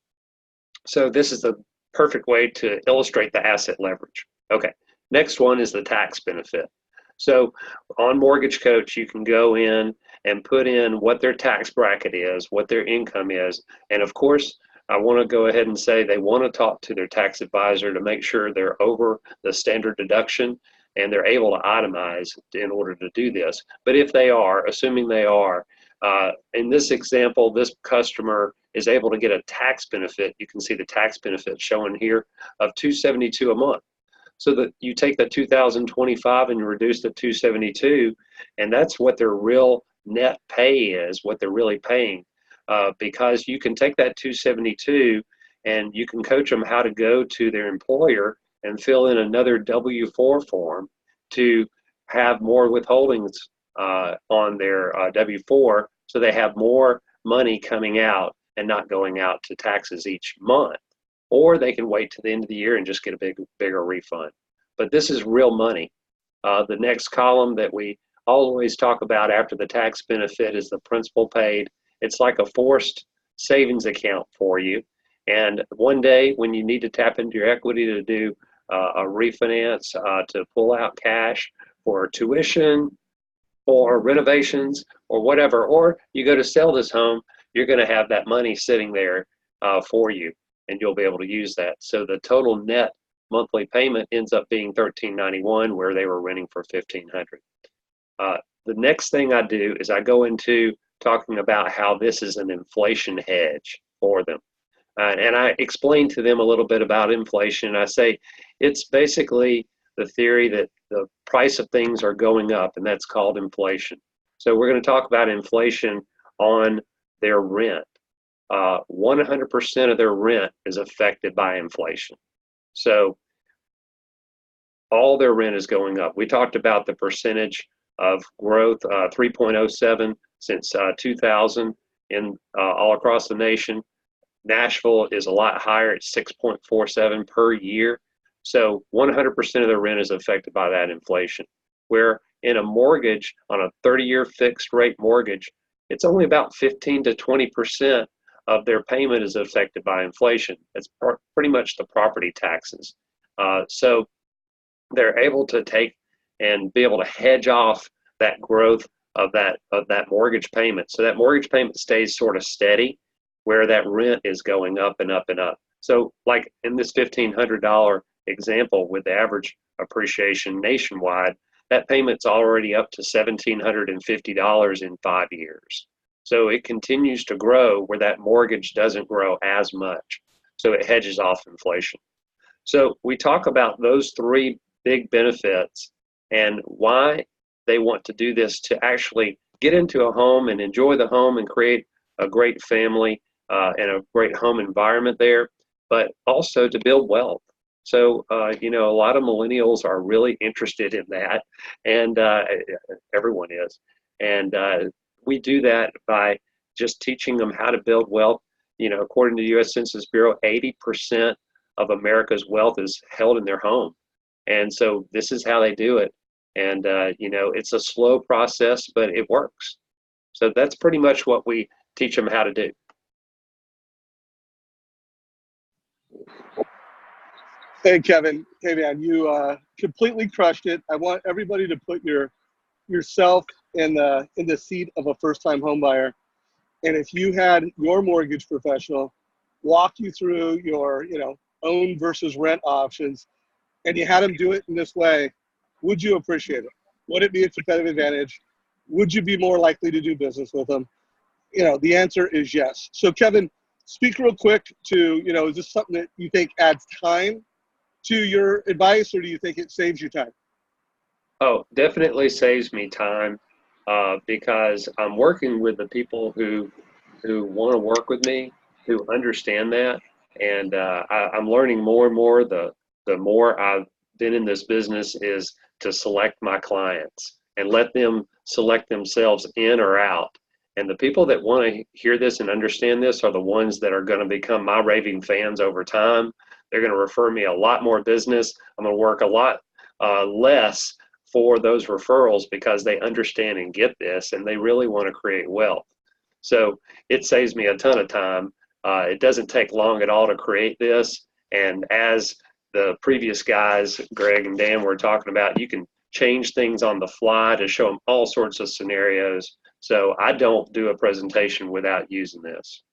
So this is the perfect way to illustrate the asset leverage. Okay, next one is the tax benefit. So on Mortgage Coach, you can go in and put in what their tax bracket is, what their income is. And of course, I want to go ahead and say they want to talk to their tax advisor to make sure they're over the standard deduction and they're able to itemize in order to do this. But if they are, assuming they are, in this example, this customer is able to get a tax benefit. You can see the tax benefit showing here of $272 a month. So that you take the 2025 and you reduce the 272, and that's what their real net pay is, what they're really paying. Because you can take that 272 and you can coach them how to go to their employer and fill in another W-4 form to have more withholdings on their W-4, so they have more money coming out and not going out to taxes each month. Or they can wait to the end of the year and just get a bigger refund. But this is real money. The next column that we always talk about after the tax benefit is the principal paid. It's like a forced savings account for you. And one day when you need to tap into your equity to do a refinance, to pull out cash for tuition or renovations or whatever, or you go to sell this home, you're going to have that money sitting there for you, and you'll be able to use that. So the total net monthly payment ends up being $1,391, where they were renting for $1,500. The next thing I do is I go into talking about how this is an inflation hedge for them. And I explain to them a little bit about inflation. I say it's basically the theory that the price of things are going up, and that's called inflation. So we're going to talk about inflation on their rent. 100% of their rent is affected by inflation. So all their rent is going up. We talked about the percentage of growth, 3.07 since 2000 in all across the nation. Nashville is a lot higher at 6.47 per year. So 100% of their rent is affected by that inflation. Where in a mortgage, on a 30-year fixed rate mortgage, it's only about 15 to 20% of their payment is affected by inflation. It's pretty much the property taxes. So they're able to take and be able to hedge off that growth of that mortgage payment. So that mortgage payment stays sort of steady, where that rent is going up and up and up. So like in this $1,500 example with the average appreciation nationwide, that payment's already up to $1,750 in 5 years. So it continues to grow where that mortgage doesn't grow as much. So it hedges off inflation. So we talk about those three big benefits and why they want to do this, to actually get into a home and enjoy the home and create a great family and a great home environment there, but also to build wealth. So, a lot of millennials are really interested in that, and everyone is. And we do that by just teaching them how to build wealth. According to the U.S. Census Bureau, 80% of America's wealth is held in their home. And so this is how they do it. And, it's a slow process, but it works. So that's pretty much what we teach them how to do.
Hey, Kevin. Hey, man, you completely crushed it. I want everybody to put yourself in the seat of a first-time home buyer. And if you had your mortgage professional walk you through your, own versus rent options, and you had them do it in this way, would you appreciate it? Would it be a competitive advantage? Would you be more likely to do business with them? The answer is yes. So, Kevin, speak real quick to, is this something that you think adds time to your advice, or do you think it saves you time?
Oh, definitely saves me time because I'm working with the people who want to work with me, who understand that. And I'm learning more and more the more I've been in this business is to select my clients and let them select themselves in or out. And the people that want to hear this and understand this are the ones that are going to become my raving fans over time. They're going to refer me a lot more business. I'm going to work a lot less for those referrals because they understand and get this, and they really want to create wealth. So it saves me a ton of time. It doesn't take long at all to create this. And as the previous guys, Greg and Dan, were talking about, you can change things on the fly to show them all sorts of scenarios. So I don't do a presentation without using this.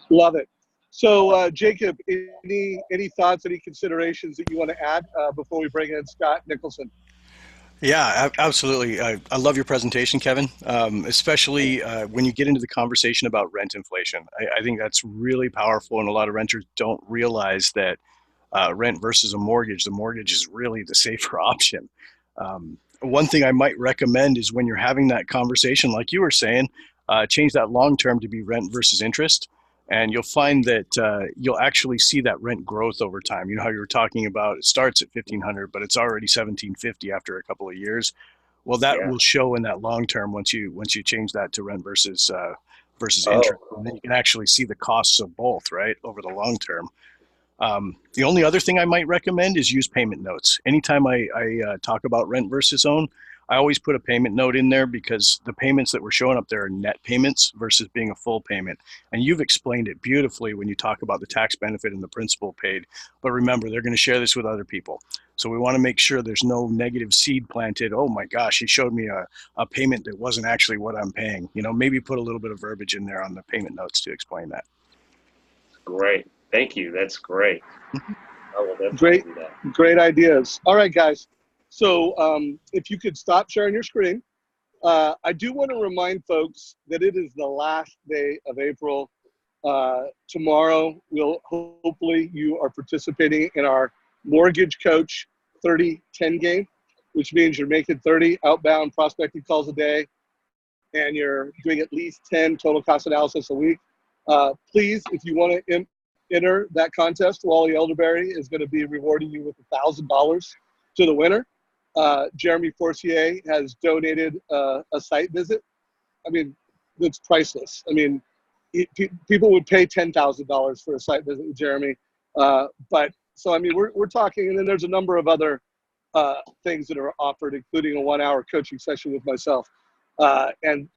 Love it. So, Jacob, any thoughts, any considerations that you want to add before we bring in Scott Nicholson?
Yeah, absolutely. I love your presentation, Kevin, especially when you get into the conversation about rent inflation. I think that's really powerful, and a lot of renters don't realize that rent versus a mortgage, the mortgage is really the safer option. One thing I might recommend is when you're having that conversation, like you were saying, change that long term to be rent versus interest. And you'll find that you'll actually see that rent growth over time. You know how you were talking about it starts at $1,500, but it's already $1,750 after a couple of years. Well, that will show in that long term once you change that to rent versus interest, and then you can actually see the costs of both, right, over the long term. The only other thing I might recommend is use payment notes. Anytime I talk about rent versus own, I always put a payment note in there because the payments that were showing up there are net payments versus being a full payment. And you've explained it beautifully when you talk about the tax benefit and the principal paid. But remember, they're going to share this with other people. So we want to make sure there's no negative seed planted. Oh my gosh, he showed me a payment that wasn't actually what I'm paying. Maybe put a little bit of verbiage in there on the payment notes to explain that.
Great. Thank you. That's great. I will definitely
Great,
do that.
great ideas. All right, guys. So if you could stop sharing your screen. I do want to remind folks that it is the last day of April. Tomorrow, hopefully you are participating in our Mortgage Coach 30-10 game, which means you're making 30 outbound prospecting calls a day, and you're doing at least 10 total cost analysis a week. Please, if you want to enter that contest, Wally Elderberry is going to be rewarding you with $1,000 to the winner. Jeremy Forcier has donated a site visit. I mean, it's priceless. I mean, people would pay $10,000 for a site visit with Jeremy. But so, I mean, we're talking, and then there's a number of other things that are offered, including a 1-hour coaching session with myself and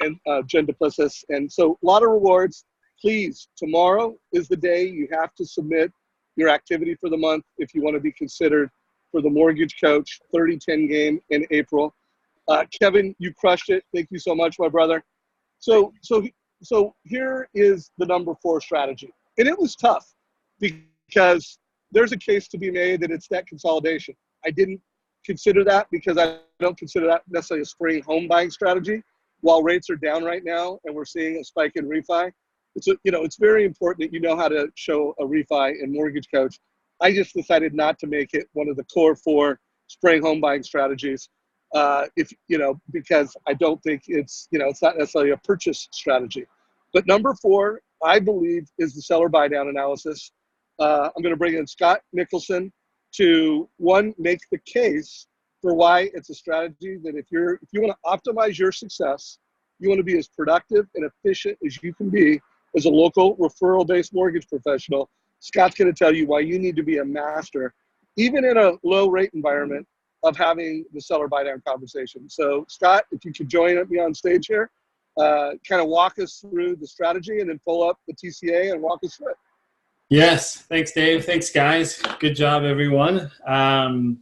Jen Duplessis. And so a lot of rewards. Please, tomorrow is the day you have to submit your activity for the month if you want to be considered for the Mortgage Coach 30-10 game in April. Kevin, you crushed it. Thank you so much, my brother. So here is the number 4 strategy. And it was tough because there's a case to be made that it's debt consolidation. I didn't consider that because I don't consider that necessarily a spring home buying strategy. While rates are down right now and we're seeing a spike in refi, it's very important that you know how to show a refi in Mortgage Coach. I just decided not to make it one of the core 4 spring home buying strategies, because I don't think it's not necessarily a purchase strategy. But number 4, I believe, is the seller buy down analysis. I'm going to bring in Scott Nicholson to make the case for why it's a strategy that if you want to optimize your success, you want to be as productive and efficient as you can be as a local referral-based mortgage professional. Scott's going to tell you why you need to be a master, even in a low-rate environment, of having the seller buy-down conversation. So, Scott, if you could join me on stage here, kind of walk us through the strategy and then pull up the TCA and walk us through it.
Yes. Thanks, Dave. Thanks, guys. Good job, everyone. Can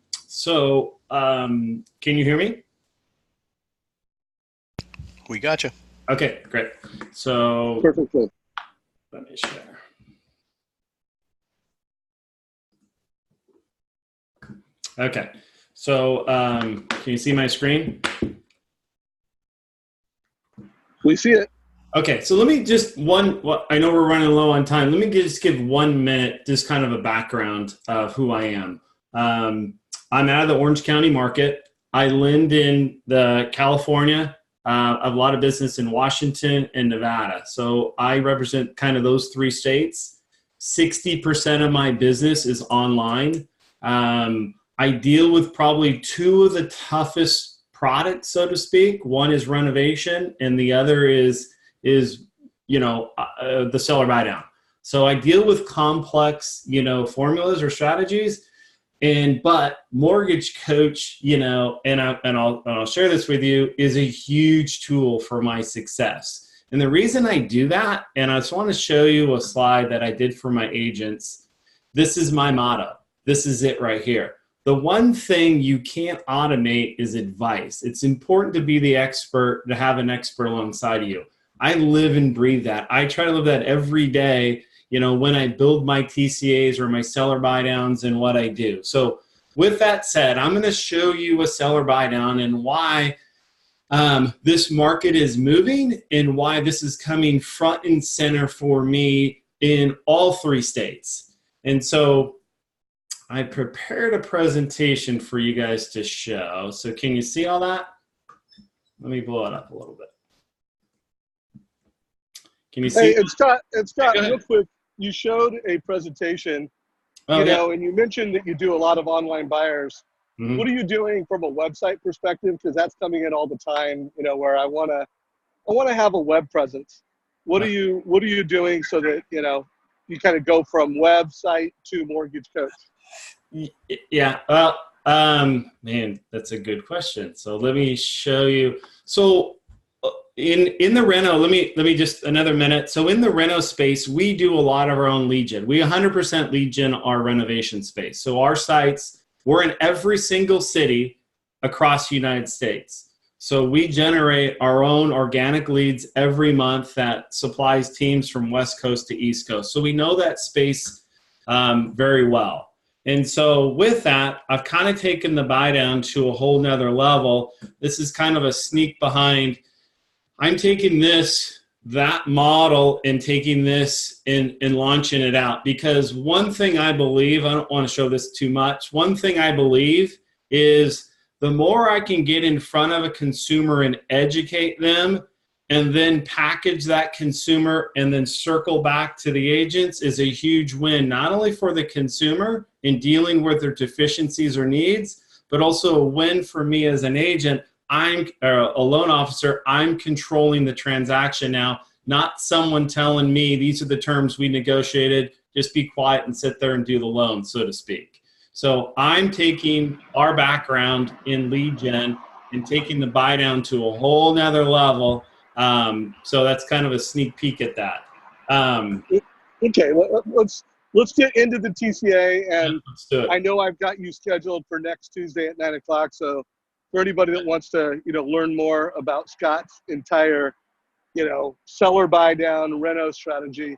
you hear me?
We got you.
Okay, great. So
Perfectly.
Let me share. Okay. So can you see my screen?
We see it.
Okay, so let me just I know we're running low on time. Let me just give 1 minute, just kind of a background of who I am. I'm out of the Orange County market. I lend in the California, a lot of business in Washington and Nevada. So I represent kind of those 3 states. 60% of my business is online. I deal with probably 2 of the toughest products, so to speak. One is renovation, and the other is the seller buy down. So I deal with complex, formulas or strategies. But Mortgage Coach, and I'll share this with you, is a huge tool for my success. And the reason I do that, and I just want to show you a slide that I did for my agents. This is my motto. This is it right here. The one thing you can't automate is advice. It's important to be the expert, to have an expert alongside of you. I live and breathe that. I try to live that every day, when I build my TCAs or my seller buy downs and what I do. So with that said, I'm going to show you a seller buy down and why this market is moving and why this is coming front and center for me in all 3 states. And so I prepared a presentation for you guys to show. So can you see all that? Let me blow it up a little bit. Can you see?
Hey, it's Scott, real quick, you showed a presentation, and you mentioned that you do a lot of online buyers. Mm-hmm. What are you doing from a website perspective? Because that's coming in all the time, where I want to have a web presence. What are you doing so that, you kind of go from website to Mortgage Coach?
Yeah, well, Man, that's a good question. So let me show you. So in the reno, let me just another minute. So in the reno space, we do a lot of our own lead gen. We 100% lead gen our renovation space. So our sites, we're in every single city across the United States. So we generate our own organic leads every month that supplies teams from West Coast to East Coast. So we know that space very well. And so with that, I've kind of taken the buy down to a whole nother level. This is kind of a sneak behind. I'm taking that model and taking this and launching it out, because one thing I believe, I don't want to show this too much. One thing I believe is the more I can get in front of a consumer and educate them, and then package that consumer and then circle back to the agents, is a huge win, not only for the consumer in dealing with their deficiencies or needs, but also a win for me as an agent. I'm a loan officer. I'm controlling the transaction now, not someone telling me these are the terms we negotiated, just be quiet and sit there and do the loan, so to speak. So I'm taking our background in lead gen and taking the buy down to a whole nother level. So that's kind of a sneak peek at that.
Okay, let's get into the TCA, and
let's do it.
I know I've got you scheduled for next Tuesday at 9 o'clock. So for anybody that wants to, learn more about Scott's entire, seller buy down reno strategy,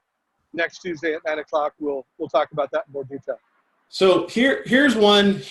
next Tuesday at 9 o'clock, we'll talk about that in more detail.
So here's one,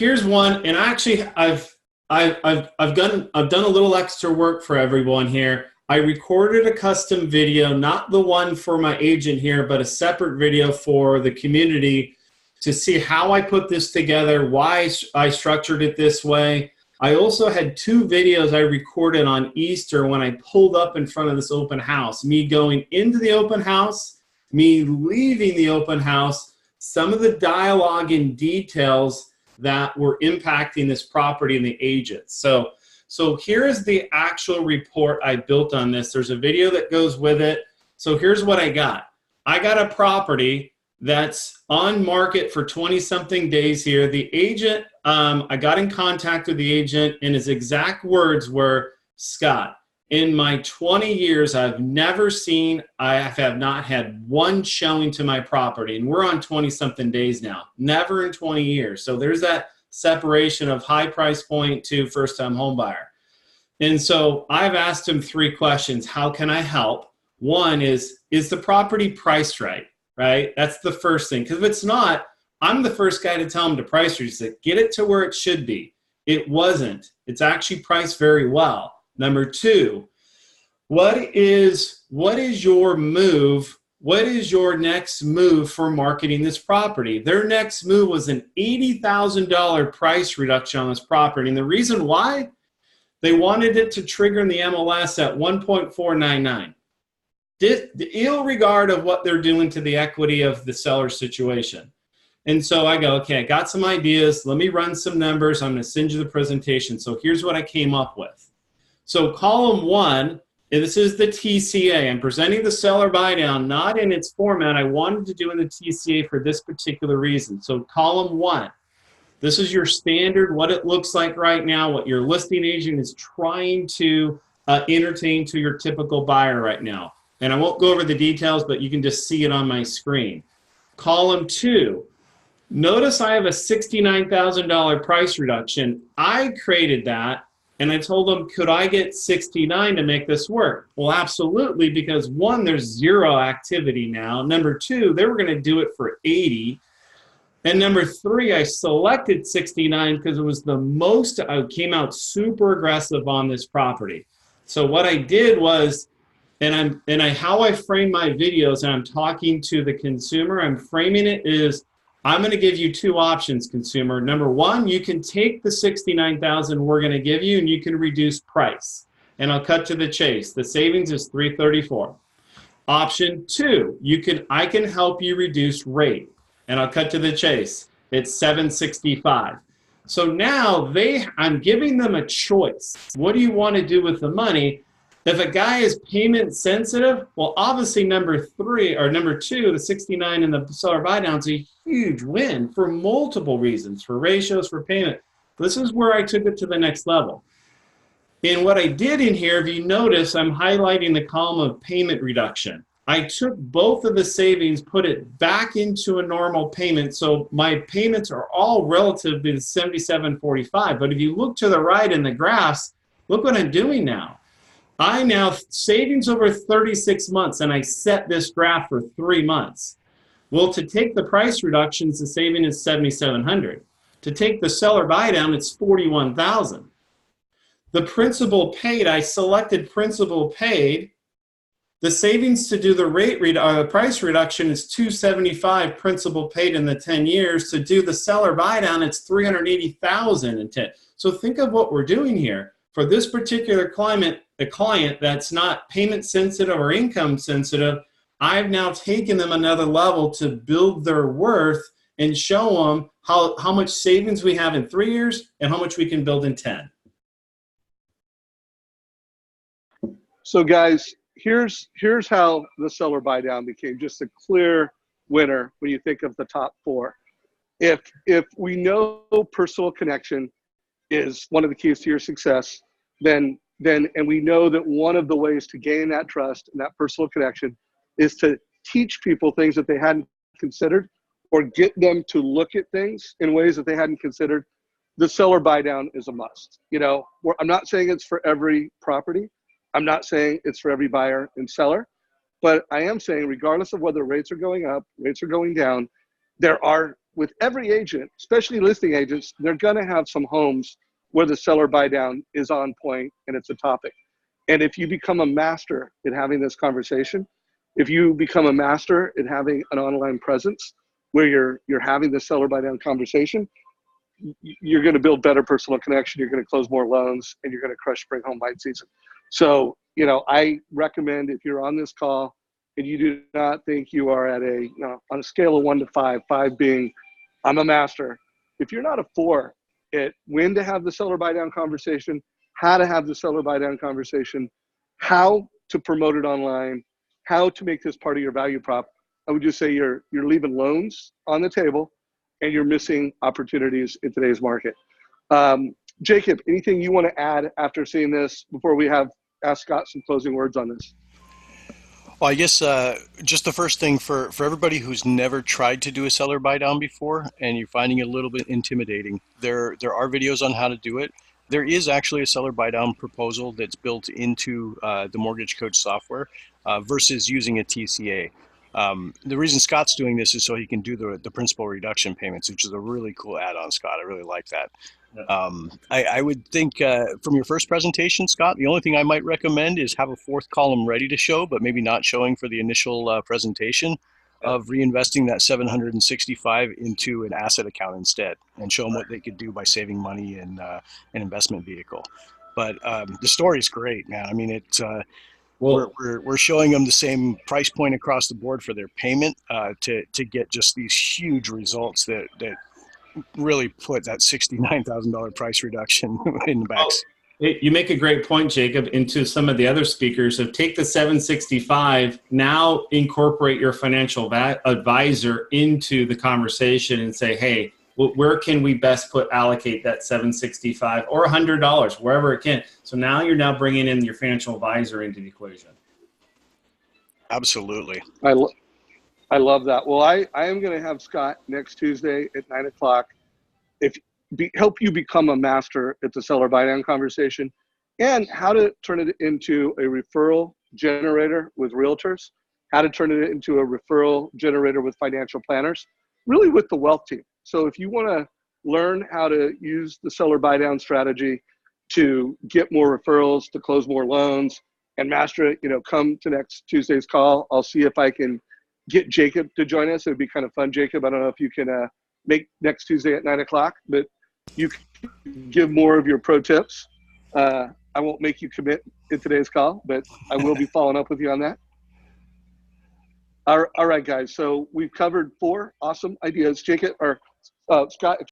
and actually I've done a little extra work for everyone here. I recorded a custom video, not the one for my agent here, but a separate video for the community to see how I put this together, why I structured it this way. I also had 2 videos I recorded on Easter when I pulled up in front of this open house, me going into the open house, me leaving the open house, some of the dialogue and details that were impacting this property and the agents. So here's the actual report I built on this. There's a video that goes with it. So here's what I got. I got a property that's on market for 20-something days here. The agent, I got in contact with the agent, and his exact words were, Scott, in my 20 years, I have not had one showing to my property. And we're on 20-something days now. Never in 20 years. So there's that separation of high price point to first-time home buyer. And so I've asked him 3 questions. How can I help? One is the property priced right? Right? That's the first thing. Because if it's not, I'm the first guy to tell him to price it. He said, get it to where it should be. It wasn't. It's actually priced very well. Number 2, what is your move? What is your next move for marketing this property? Their next move was an $80,000 price reduction on this property. And the reason why? They wanted it to trigger in the MLS at 1.499. Irregardless of what they're doing to the equity of the seller situation. And so I go, okay, I got some ideas. Let me run some numbers. I'm going to send you the presentation. So here's what I came up with. So column 1, and this is the TCA. I'm presenting the seller buy down, not in its format I wanted to do in the TCA for this particular reason. So column 1, this is your standard, what it looks like right now, what your listing agent is trying to entertain to your typical buyer right now. And I won't go over the details, but you can just see it on my screen. Column 2, notice I have a $69,000 price reduction. I created that. And I told them, could I get 69 to make this work? Well, absolutely, because 1, there's 0 activity now. Number 2, they were going to do it for 80. And number 3, I selected 69 because it was the most, I came out super aggressive on this property. So what I did was, how I frame my videos, and I'm talking to the consumer, I'm framing it is, I'm going to give you 2 options, consumer. Number 1, you can take the $69,000 we're going to give you, and you can reduce price. And I'll cut to the chase. The savings is $334. Option 2, I can help you reduce rate, and I'll cut to the chase. It's $765. So now I'm giving them a choice. What do you want to do with the money? If a guy is payment sensitive, well, obviously number 2, the 69 and the seller buy down is a huge win for multiple reasons, for ratios, for payment. This is where I took it to the next level. And what I did in here, if you notice, I'm highlighting the column of payment reduction. I took both of the savings, put it back into a normal payment. So my payments are all relative to the $77.45. But if you look to the right in the graphs, look what I'm doing now. I now savings over 36 months, and I set this graph for 3 months. Well, to take the price reductions, the saving is $7,700. To take the seller buy down, it's $41,000. The principal paid, I selected principal paid. The savings to do the price reduction is $275 principal paid in the 10 years. To do the seller buy down, it's $380,000 in 10. So think of what we're doing here. For this particular client that's not payment sensitive or income sensitive, I've now taken them another level to build their worth and show them how much savings we have in 3 years and how much we can build in 10.
So guys, here's how the seller buy down became just a clear winner when you think of the top 4. If we know personal connection is one of the keys to your success, then and we know that one of the ways to gain that trust and that personal connection is to teach people things that they hadn't considered, or get them to look at things in ways that they hadn't considered, the seller buy down is a must. You know, I'm not saying it's for every property. I'm not saying it's for every buyer and seller, but I am saying regardless of whether rates are going up, rates are going down, there are, with every agent, especially listing agents, they're gonna have some homes where the seller buy down is on point and it's a topic. And if you become a master at having this conversation, if you become a master at having an online presence where you're having the seller buy down conversation, you're going to build better personal connection, you're going to close more loans, and you're going to crush spring home buying season. So, you know, I recommend, if you're on this call and you do not think you are at a, you know, on a scale of 1 to 5, 5 being I'm a master, if you're not a 4 at when to have the seller buy down conversation, how to have the seller buy down conversation, how to promote it online, how to make this part of your value prop, I would just say you're leaving loans on the table and you're missing opportunities in today's market. Jacob, anything you want to add after seeing this before we ask Scott some closing words on this?
Well, I guess just the first thing for everybody who's never tried to do a seller buy down before and you're finding it a little bit intimidating, there are videos on how to do it. There is actually a seller buy down proposal that's built into the MortgageCoach software versus using a TCA. The reason Scott's doing this is so he can do the principal reduction payments, which is a really cool add-on, Scott. I really like that. I would think from your first presentation, Scott, the only thing I might recommend is have a 4th column ready to show, but maybe not showing for the initial presentation, of reinvesting that $765 into an asset account instead, and show them what they could do by saving money in an investment vehicle. But the story is great, man. I mean, it's we're showing them the same price point across the board for their payment to get just these huge results that really put that $69,000 price reduction in the backs.
You make a great point, Jacob, into some of the other speakers of take the 765, now incorporate your financial advisor into the conversation and say, hey, where can we best allocate that 765 or $100, wherever it can. So now you're bringing in your financial advisor into the equation.
Absolutely.
I love that. Well, I am going to have Scott next Tuesday at 9 o'clock help you become a master at the seller buy down conversation and how to turn it into a referral generator with realtors, how to turn it into a referral generator with financial planners, really with the wealth team. So if you want to learn how to use the seller buy down strategy to get more referrals, to close more loans and master it, come to next Tuesday's call. I'll see if I can get Jacob to join us. It would be kind of fun, Jacob. I don't know if you can make next Tuesday at 9 o'clock, but you can give more of your pro tips. I won't make you commit in today's call, but I will be following up with you on that. All right, guys. So we've covered 4 awesome ideas. Jacob or Scott, if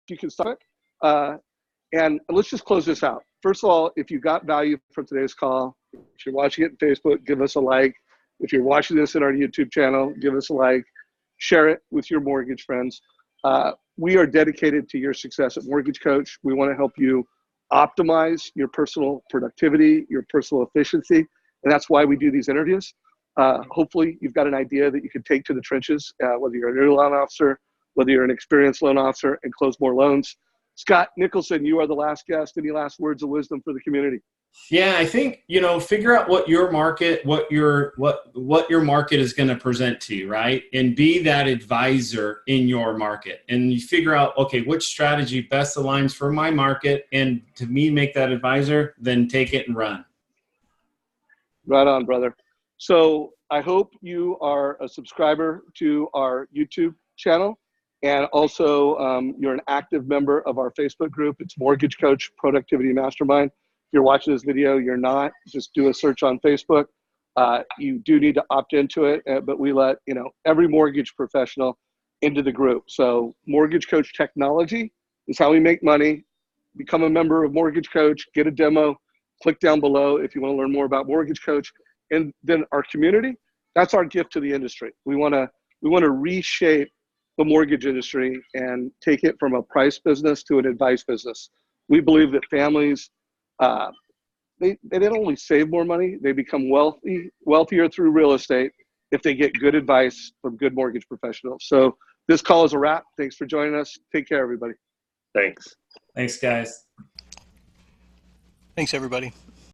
you can start. And let's just close this out. First of all, if you got value from today's call, if you're watching it on Facebook, give us a like. If you're watching this in our YouTube channel, give us a like. Share it with your mortgage friends. We are dedicated to your success at Mortgage Coach. We want to help you optimize your personal productivity, your personal efficiency, and that's why we do these interviews. Hopefully, you've got an idea that you can take to the trenches, whether you're a new loan officer, whether you're an experienced loan officer, and close more loans. Scott Nicholson, you are the last guest. Any last words of wisdom for the community?
Yeah, I think, figure out what your market, what your market is going to present to you, right? And be that advisor in your market. And you figure out, okay, which strategy best aligns for my market, and to me, make that advisor, then take it and run.
Right on, brother. So I hope you are a subscriber to our YouTube channel, and also you're an active member of our Facebook group. It's Mortgage Coach Productivity Mastermind. If you're watching this video, you're not, just do a search on Facebook. You do need to opt into it, but we let every mortgage professional into the group. So Mortgage Coach Technology is how we make money. Become a member of Mortgage Coach, get a demo, click down below if you want to learn more about Mortgage Coach. And then our community, that's our gift to the industry. We want to reshape the mortgage industry and take it from a price business to an advice business. We believe that families, they don't only save more money, they become wealthier through real estate if they get good advice from good mortgage professionals. So this call is a wrap. Thanks for joining us. Take care, everybody.
Thanks.
Thanks, guys.
Thanks, everybody.